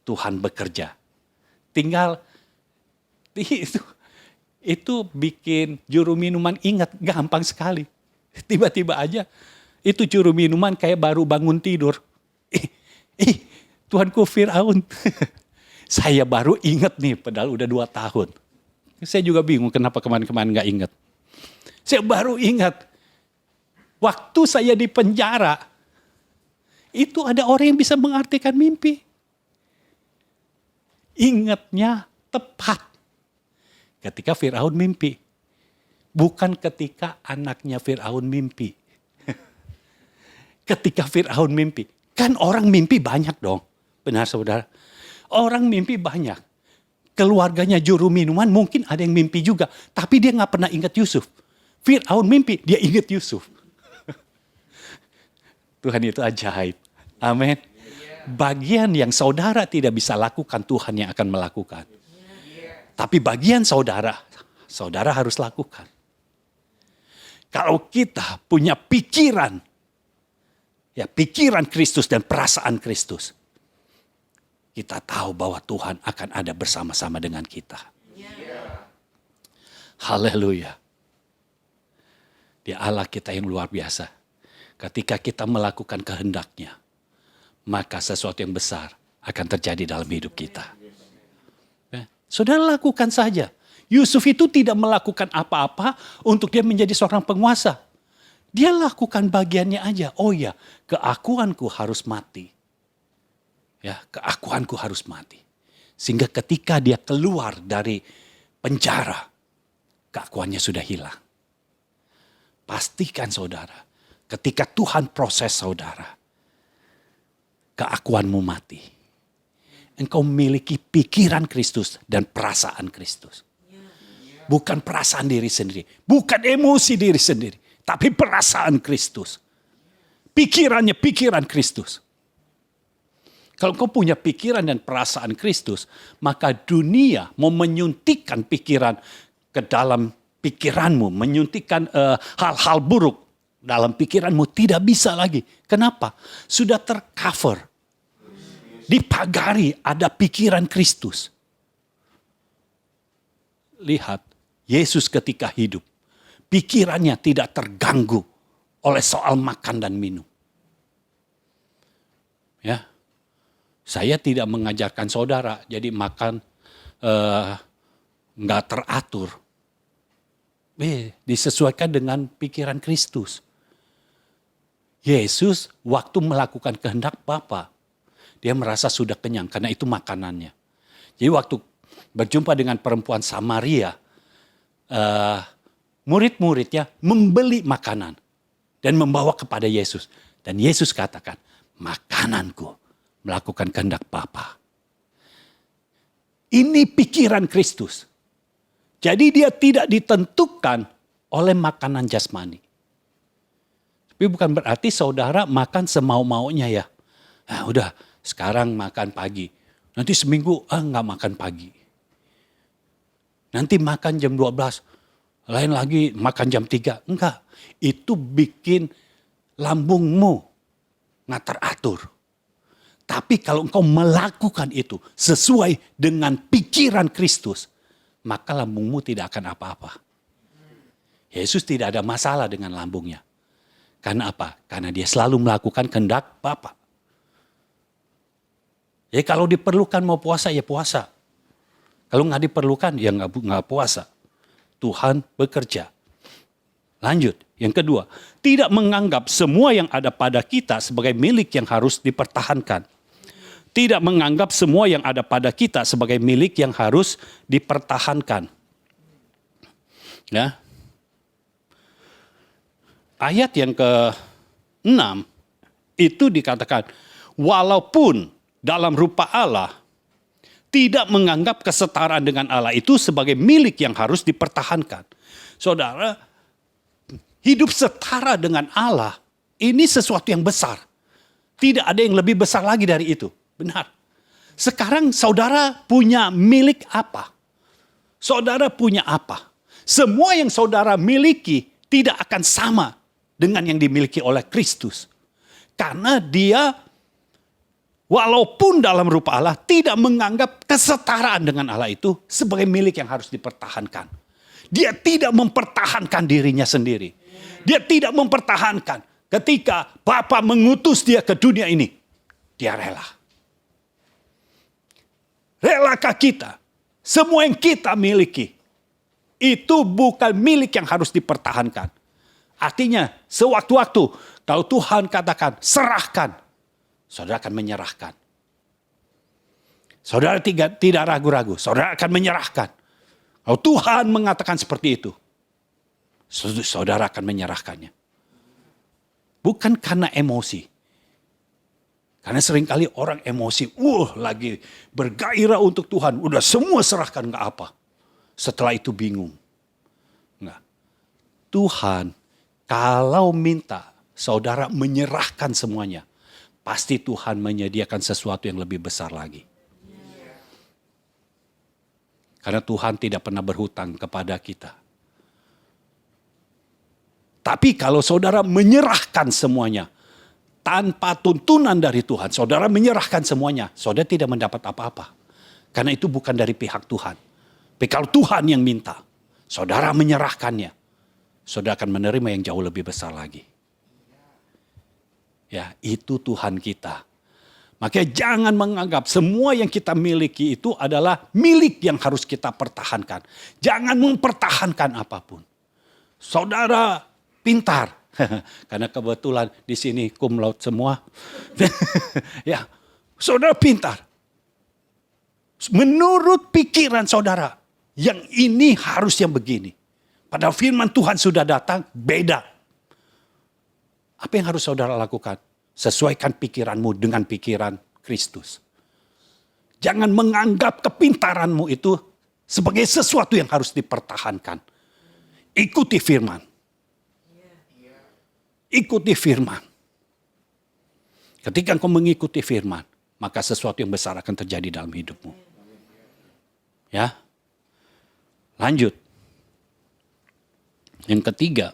Tuhan bekerja. Tinggal itu bikin juru minuman ingat gampang sekali. Tiba-tiba aja itu juru minuman kayak baru bangun tidur. Tuanku Fir'aun. Saya baru ingat nih padahal udah 2 tahun. Saya juga bingung kenapa kemarin-kemarin gak ingat. Saya baru ingat. Waktu saya di penjara. Itu ada orang yang bisa mengartikan mimpi. Ingatnya tepat. Ketika Fir'aun mimpi. Bukan ketika anaknya Fir'aun mimpi. Ketika Fir'aun mimpi. Kan orang mimpi banyak dong. Benar saudara? Orang mimpi banyak. Keluarganya juru minuman mungkin ada yang mimpi juga. Tapi dia gak pernah ingat Yusuf. Fir'aun mimpi, dia ingat Yusuf. Tuhan itu ajaib. Amin. Bagian yang saudara tidak bisa lakukan, Tuhan yang akan melakukan. Tapi bagian saudara harus lakukan. Kalau kita punya pikiran, ya pikiran Kristus dan perasaan Kristus, kita tahu bahwa Tuhan akan ada bersama-sama dengan kita. Haleluya. Dia Allah kita yang luar biasa. Ketika kita melakukan kehendak-Nya, maka sesuatu yang besar akan terjadi dalam hidup kita. Saudara lakukan saja. Yusuf itu tidak melakukan apa-apa untuk dia menjadi seorang penguasa. Dia lakukan bagiannya aja. Oh ya, keakuanku harus mati. Ya, keakuanku harus mati. Sehingga ketika dia keluar dari penjara, keakuannya sudah hilang. Pastikan saudara, ketika Tuhan proses saudara, keakuanmu mati. Engkau memiliki pikiran Kristus dan perasaan Kristus. Bukan perasaan diri sendiri, bukan emosi diri sendiri, tapi perasaan Kristus. Pikirannya pikiran Kristus. Kalau kau punya pikiran dan perasaan Kristus, maka dunia mau menyuntikkan pikiran ke dalam pikiranmu, menyuntikkan hal-hal buruk dalam pikiranmu tidak bisa lagi. Kenapa? Sudah tercover. Dipagari ada pikiran Kristus. Lihat, Yesus ketika hidup, pikirannya tidak terganggu oleh soal makan dan minum. Ya, saya tidak mengajarkan saudara jadi makan nggak teratur. Disesuaikan dengan pikiran Kristus. Yesus waktu melakukan kehendak Bapa, dia merasa sudah kenyang karena itu makanannya. Jadi waktu berjumpa dengan perempuan Samaria, murid-muridnya membeli makanan dan membawa kepada Yesus. Dan Yesus katakan, makananku melakukan kehendak Bapa. Ini pikiran Kristus. Jadi dia tidak ditentukan oleh makanan jasmani. Tapi bukan berarti saudara makan semau-maunya ya. Nah, udah sekarang makan pagi. Nanti seminggu nggak makan pagi. Nanti makan jam 12. Lain lagi makan jam 3. Enggak. Itu bikin lambungmu nggak teratur. Tapi kalau engkau melakukan itu sesuai dengan pikiran Kristus, maka lambungmu tidak akan apa-apa. Yesus tidak ada masalah dengan lambungnya. Karena apa? Karena dia selalu melakukan kehendak Bapa. Ya kalau diperlukan mau puasa ya puasa. Kalau nggak diperlukan ya nggak puasa. Tuhan bekerja. Lanjut, yang kedua, tidak menganggap semua yang ada pada kita sebagai milik yang harus dipertahankan. Tidak menganggap semua yang ada pada kita sebagai milik yang harus dipertahankan. Ya. Ayat yang ke-6 itu dikatakan, walaupun dalam rupa Allah, tidak menganggap kesetaraan dengan Allah itu sebagai milik yang harus dipertahankan. Saudara, hidup setara dengan Allah, ini sesuatu yang besar. Tidak ada yang lebih besar lagi dari itu. Benar. Sekarang saudara punya milik apa? Saudara punya apa? Semua yang saudara miliki tidak akan sama dengan yang dimiliki oleh Kristus. Karena dia walaupun dalam rupa Allah tidak menganggap kesetaraan dengan Allah itu sebagai milik yang harus dipertahankan. Dia tidak mempertahankan dirinya sendiri. Dia tidak mempertahankan ketika Bapa mengutus dia ke dunia ini. Dia rela. Relakah kita? Semua yang kita miliki itu bukan milik yang harus dipertahankan. Artinya sewaktu-waktu kalau Tuhan katakan serahkan, saudara akan menyerahkan. Saudara tidak ragu-ragu, saudara akan menyerahkan. Kalau Tuhan mengatakan seperti itu, saudara akan menyerahkannya. Bukan karena emosi. Karena seringkali orang emosi, lagi bergairah untuk Tuhan, udah semua serahkan nggak apa. Setelah itu bingung. Nggak. Tuhan kalau minta saudara menyerahkan semuanya, pasti Tuhan menyediakan sesuatu yang lebih besar lagi. Karena Tuhan tidak pernah berhutang kepada kita. Tapi kalau saudara menyerahkan semuanya, tanpa tuntunan dari Tuhan, saudara menyerahkan semuanya, saudara tidak mendapat apa-apa. Karena itu bukan dari pihak Tuhan. Tapi kalau Tuhan yang minta, saudara menyerahkannya, saudara akan menerima yang jauh lebih besar lagi. Ya, itu Tuhan kita. Makanya jangan menganggap semua yang kita miliki itu adalah milik yang harus kita pertahankan. Jangan mempertahankan apapun. Saudara pintar. Karena kebetulan di sini cum laude semua. Ya, saudara pintar. Menurut pikiran saudara, yang ini harus yang begini. Padahal firman Tuhan sudah datang, beda. Apa yang harus saudara lakukan? Sesuaikan pikiranmu dengan pikiran Kristus. Jangan menganggap kepintaranmu itu sebagai sesuatu yang harus dipertahankan. Ikuti firman. Ikuti firman. Ketika engkau mengikuti firman, maka sesuatu yang besar akan terjadi dalam hidupmu. Ya. Lanjut. Yang ketiga,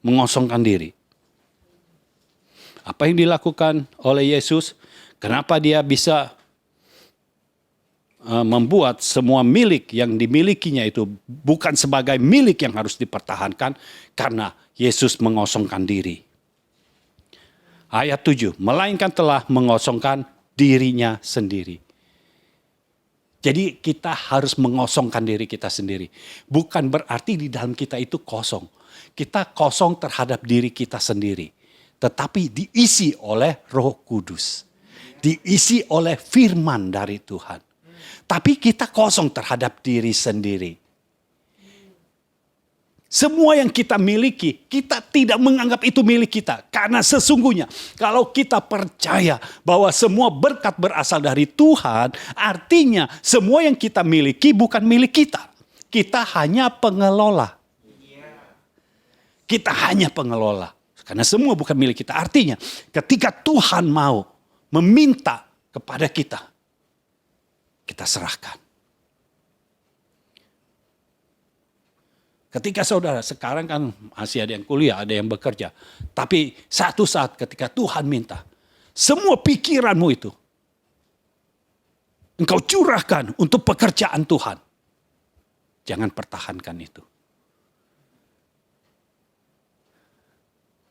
mengosongkan diri. Apa yang dilakukan oleh Yesus? Kenapa dia bisa membuat semua milik yang dimilikinya itu bukan sebagai milik yang harus dipertahankan karena Yesus mengosongkan diri. Ayat 7, melainkan telah mengosongkan dirinya sendiri. Jadi kita harus mengosongkan diri kita sendiri. Bukan berarti di dalam kita itu kosong. Kita kosong terhadap diri kita sendiri. Tetapi diisi oleh Roh Kudus. Diisi oleh firman dari Tuhan. Tapi kita kosong terhadap diri sendiri. Semua yang kita miliki, kita tidak menganggap itu milik kita. Karena sesungguhnya kalau kita percaya bahwa semua berkat berasal dari Tuhan, artinya semua yang kita miliki bukan milik kita. Kita hanya pengelola. Kita hanya pengelola. Karena semua bukan milik kita. Artinya ketika Tuhan mau meminta kepada kita, kita serahkan. Ketika saudara, sekarang kan masih ada yang kuliah, ada yang bekerja. Tapi satu saat ketika Tuhan minta, semua pikiranmu itu, engkau curahkan untuk pekerjaan Tuhan. Jangan pertahankan itu.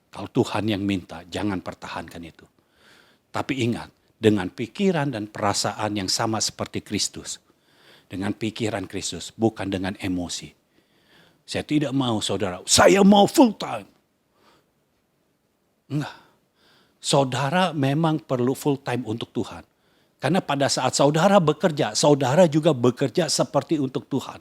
Kalau Tuhan yang minta, jangan pertahankan itu. Tapi ingat, dengan pikiran dan perasaan yang sama seperti Kristus. Dengan pikiran Kristus, bukan dengan emosi. Saya tidak mau saudara, saya mau full time. Enggak. Saudara memang perlu full time untuk Tuhan. Karena pada saat saudara bekerja, saudara juga bekerja seperti untuk Tuhan.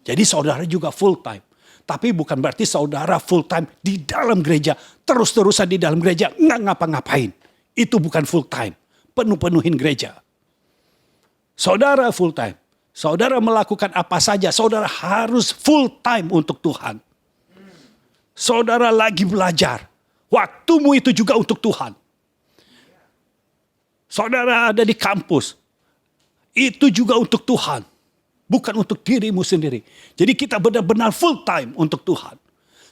Jadi saudara juga full time. Tapi bukan berarti saudara full time di dalam gereja. Terus-terusan di dalam gereja, nggak ngapa-ngapain. Itu bukan full time. Penuh-penuhin gereja. Saudara full time. Saudara melakukan apa saja, saudara harus full time untuk Tuhan. Saudara lagi belajar, waktumu itu juga untuk Tuhan. Saudara ada di kampus, itu juga untuk Tuhan. Bukan untuk dirimu sendiri. Jadi kita benar-benar full time untuk Tuhan.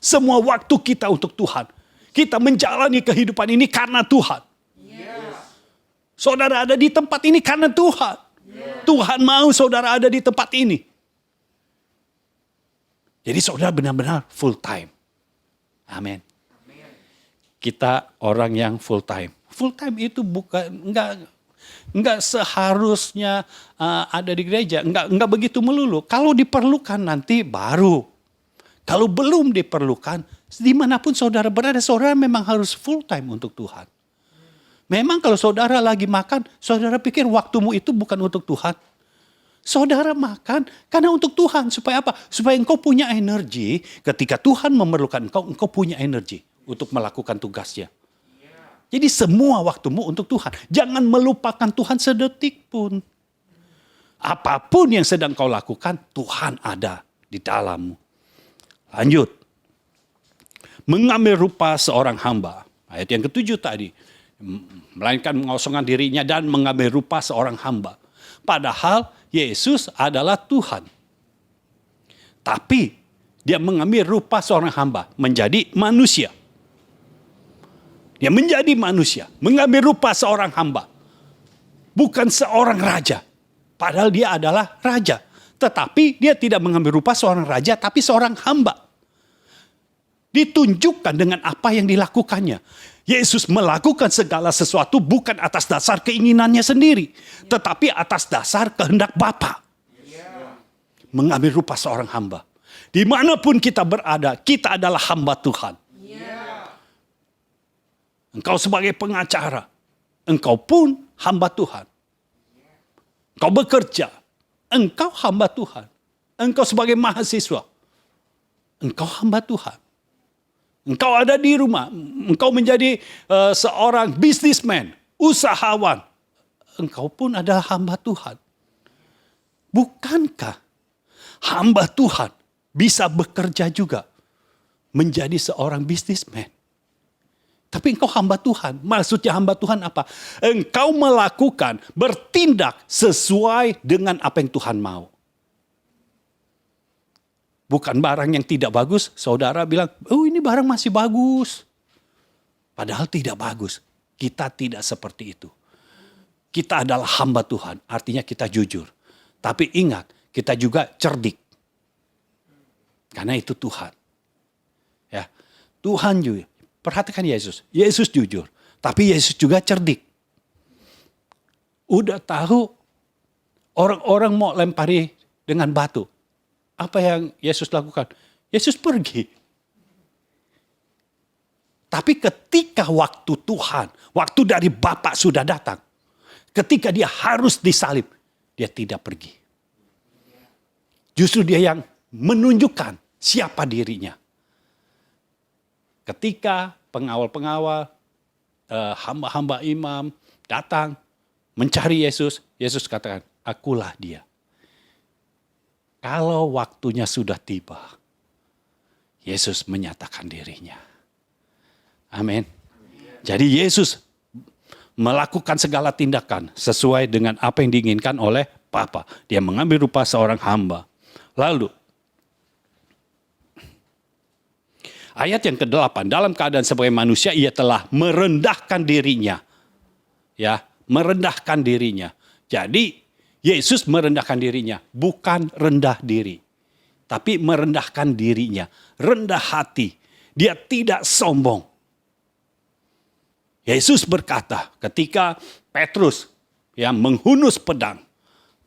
Semua waktu kita untuk Tuhan. Kita menjalani kehidupan ini karena Tuhan. Saudara ada di tempat ini karena Tuhan. Tuhan mau saudara ada di tempat ini. Jadi saudara benar-benar full time. Amin. Kita orang yang full time. Full time itu bukan enggak seharusnya ada di gereja. Enggak begitu melulu. Kalau diperlukan nanti baru. Kalau belum diperlukan, dimanapun saudara berada, saudara memang harus full time untuk Tuhan. Memang kalau saudara lagi makan, saudara pikir waktumu itu bukan untuk Tuhan. Saudara makan karena untuk Tuhan. Supaya apa? Supaya engkau punya energi. Ketika Tuhan memerlukan engkau punya energi untuk melakukan tugasnya. Jadi semua waktumu untuk Tuhan. Jangan melupakan Tuhan sedetik pun. Apapun yang sedang kau lakukan, Tuhan ada di dalammu. Lanjut. Mengambil rupa seorang hamba. Ayat yang ketujuh tadi. Melainkan mengosongkan dirinya dan mengambil rupa seorang hamba. Padahal Yesus adalah Tuhan. Tapi dia mengambil rupa seorang hamba. Menjadi manusia. Dia menjadi manusia. Mengambil rupa seorang hamba. Bukan seorang raja. Padahal dia adalah raja. Tetapi dia tidak mengambil rupa seorang raja. Tapi seorang hamba. Ditunjukkan dengan apa yang dilakukannya. Yesus melakukan segala sesuatu bukan atas dasar keinginannya sendiri. Tetapi atas dasar kehendak Bapa. Mengambil rupa seorang hamba. Dimanapun kita berada, kita adalah hamba Tuhan. Engkau sebagai pengacara. Engkau pun hamba Tuhan. Engkau bekerja. Engkau hamba Tuhan. Engkau sebagai mahasiswa. Engkau hamba Tuhan. Engkau ada di rumah, engkau menjadi seorang businessman, usahawan. Engkau pun adalah hamba Tuhan. Bukankah hamba Tuhan bisa bekerja juga menjadi seorang businessman? Tapi engkau hamba Tuhan. Maksudnya hamba Tuhan apa? Engkau melakukan, bertindak sesuai dengan apa yang Tuhan mau. Bukan barang yang tidak bagus, saudara bilang, oh ini barang masih bagus. Padahal tidak bagus. Kita tidak seperti itu. Kita adalah hamba Tuhan, artinya kita jujur. Tapi ingat, kita juga cerdik. Karena itu Tuhan. Ya, Tuhan juga. Perhatikan Yesus. Yesus jujur. Tapi Yesus juga cerdik. Udah tahu orang-orang mau lempari dengan batu. Apa yang Yesus lakukan? Yesus pergi. Tapi ketika waktu Tuhan, waktu dari Bapa sudah datang, ketika dia harus disalib, dia tidak pergi. Justru dia yang menunjukkan siapa dirinya. Ketika pengawal-pengawal, hamba-hamba imam datang mencari Yesus, Yesus katakan, akulah dia. Kalau waktunya sudah tiba, Yesus menyatakan dirinya. Amin. Jadi Yesus melakukan segala tindakan sesuai dengan apa yang diinginkan oleh Bapa. Dia mengambil rupa seorang hamba. Lalu, ayat yang ke-8, dalam keadaan sebagai manusia ia telah merendahkan dirinya. Ya, merendahkan dirinya. Jadi Yesus merendahkan dirinya, bukan rendah diri. Tapi merendahkan dirinya, rendah hati. Dia tidak sombong. Yesus berkata ketika Petrus menghunus pedang,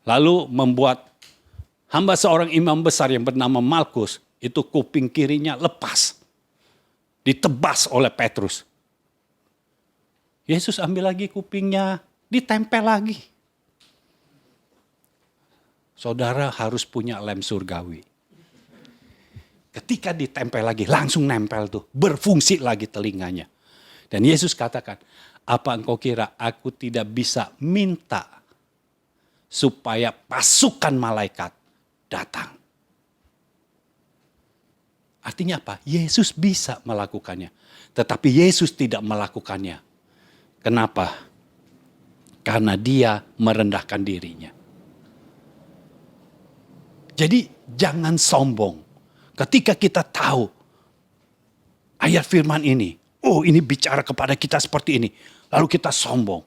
lalu membuat hamba seorang imam besar yang bernama Malkus, itu kuping kirinya lepas, ditebas oleh Petrus. Yesus ambil lagi kupingnya, ditempel lagi. Saudara harus punya lem surgawi. Ketika ditempel lagi, langsung nempel tuh, berfungsi lagi telinganya. Dan Yesus katakan, apa engkau kira aku tidak bisa minta supaya pasukan malaikat datang? Artinya apa? Yesus bisa melakukannya. Tetapi Yesus tidak melakukannya. Kenapa? Karena dia merendahkan dirinya. Jadi jangan sombong. Ketika kita tahu ayat firman ini, oh ini bicara kepada kita seperti ini. Lalu kita sombong.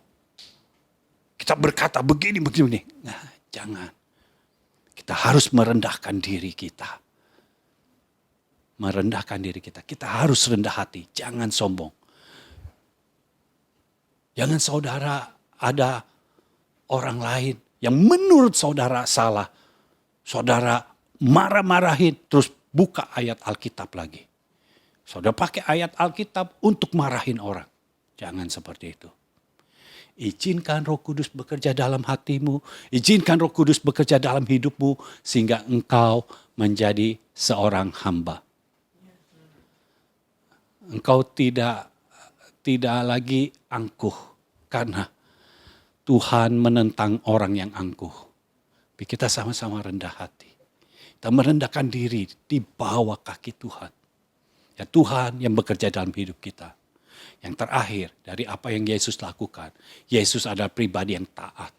Kita berkata begini. Nah, jangan. Kita harus merendahkan diri kita. Merendahkan diri kita. Kita harus rendah hati. Jangan sombong. Jangan saudara ada orang lain yang menurut saudara salah. Saudara marah-marahin. Terus buka ayat Alkitab lagi. Saudara pakai ayat Alkitab untuk marahin orang. Jangan seperti itu. Izinkan Roh Kudus bekerja dalam hatimu. Izinkan Roh Kudus bekerja dalam hidupmu. Sehingga engkau menjadi seorang hamba. Engkau tidak lagi angkuh. Karena Tuhan menentang orang yang angkuh. Tapi kita sama-sama rendah hati. Kita merendahkan diri di bawah kaki Tuhan. Ya Tuhan yang bekerja dalam hidup kita. Yang terakhir dari apa yang Yesus lakukan. Yesus adalah pribadi yang taat.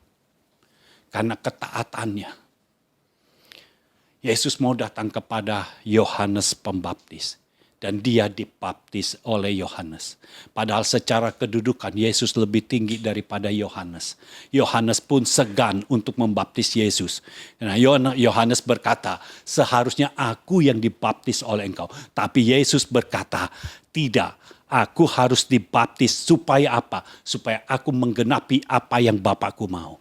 Karena ketaatannya. Yesus mau datang kepada Yohanes Pembaptis. Dan dia dibaptis oleh Yohanes. Padahal secara kedudukan Yesus lebih tinggi daripada Yohanes. Yohanes pun segan untuk membaptis Yesus. Nah, Yohanes berkata, seharusnya aku yang dibaptis oleh engkau. Tapi Yesus berkata, tidak. Aku harus dibaptis supaya apa? Supaya aku menggenapi apa yang Bapakku mau.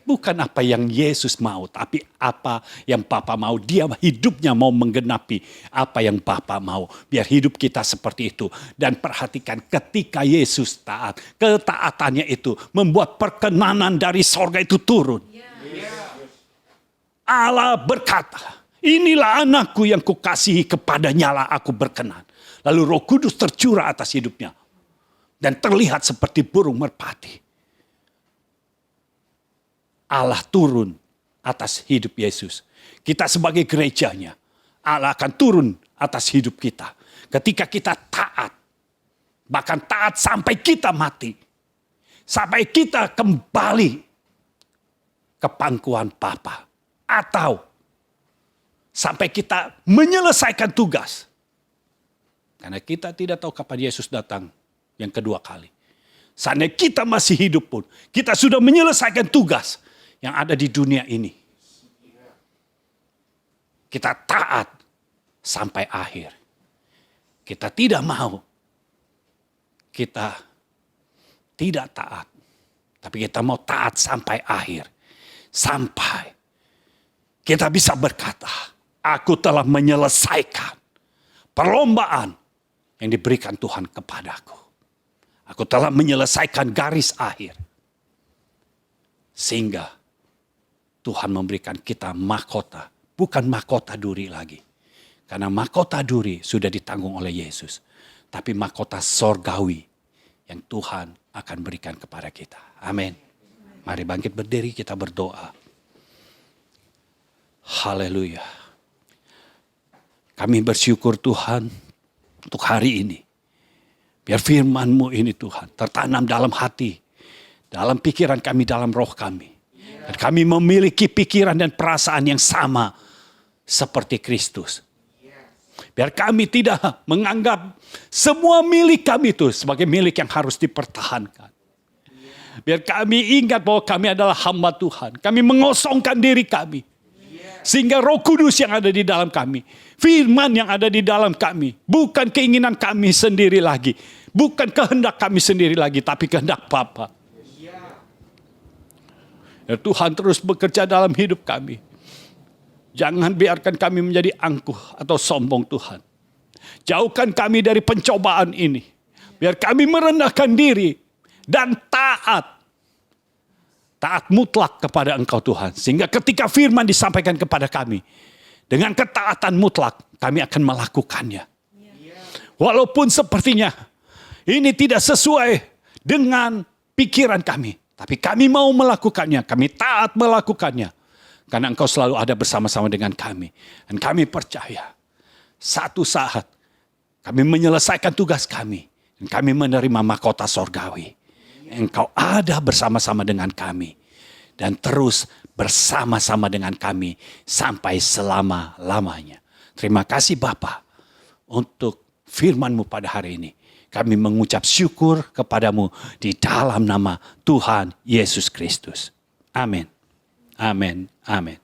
Bukan apa yang Yesus mau, tapi apa yang Bapa mau. Dia hidupnya mau menggenapi apa yang Bapa mau. Biar hidup kita seperti itu. Dan perhatikan ketika Yesus taat, ketaatannya itu membuat perkenanan dari sorga itu turun. Allah berkata, inilah anakku yang kukasihi, kepadanya lah aku berkenan. Lalu Roh Kudus tercurah atas hidupnya. Dan terlihat seperti burung merpati. Allah turun atas hidup Yesus. Kita sebagai gerejanya, Allah akan turun atas hidup kita. Ketika kita taat, bahkan taat sampai kita mati. Sampai kita kembali ke pangkuan Bapa. Atau sampai kita menyelesaikan tugas. Karena kita tidak tahu kapan Yesus datang yang kedua kali. Seandainya kita masih hidup pun, kita sudah menyelesaikan tugas yang ada di dunia ini. kita taat sampai akhir. Kita tidak mau kita tidak taat, tapi kita mau taat sampai akhir. Sampai kita bisa berkata, aku telah menyelesaikan perlombaan yang diberikan Tuhan kepadaku. Aku telah menyelesaikan garis akhir. Sehingga Tuhan memberikan kita mahkota. Bukan mahkota duri lagi. Karena mahkota duri sudah ditanggung oleh Yesus. Tapi mahkota sorgawi yang Tuhan akan berikan kepada kita. Amin. Mari bangkit berdiri, kita berdoa. Haleluya. Kami bersyukur Tuhan untuk hari ini. Biar firman-Mu ini Tuhan tertanam dalam hati, dalam pikiran kami, dalam roh kami. Dan kami memiliki pikiran dan perasaan yang sama seperti Kristus. Biar kami tidak menganggap semua milik kami itu sebagai milik yang harus dipertahankan. Biar kami ingat bahwa kami adalah hamba Tuhan. Kami mengosongkan diri kami. Sehingga Roh Kudus yang ada di dalam kami, firman yang ada di dalam kami, bukan keinginan kami sendiri lagi, bukan kehendak kami sendiri lagi, tapi kehendak Bapa. Ya, Tuhan terus bekerja dalam hidup kami. Jangan biarkan kami menjadi angkuh atau sombong Tuhan. Jauhkan kami dari pencobaan ini. Biar kami merendahkan diri dan taat. Taat mutlak kepada Engkau Tuhan. Sehingga ketika firman disampaikan kepada kami, dengan ketaatan mutlak kami akan melakukannya. Walaupun sepertinya ini tidak sesuai dengan pikiran kami. Tapi kami mau melakukannya, kami taat melakukannya. Karena Engkau selalu ada bersama-sama dengan kami. Dan kami percaya satu saat kami menyelesaikan tugas kami. Dan kami menerima mahkota sorgawi. Engkau ada bersama-sama dengan kami. Dan terus bersama-sama dengan kami sampai selama-lamanya. Terima kasih Bapa untuk firman-Mu pada hari ini. Kami mengucap syukur kepadamu di dalam nama Tuhan Yesus Kristus. Amin. Amin. Amin.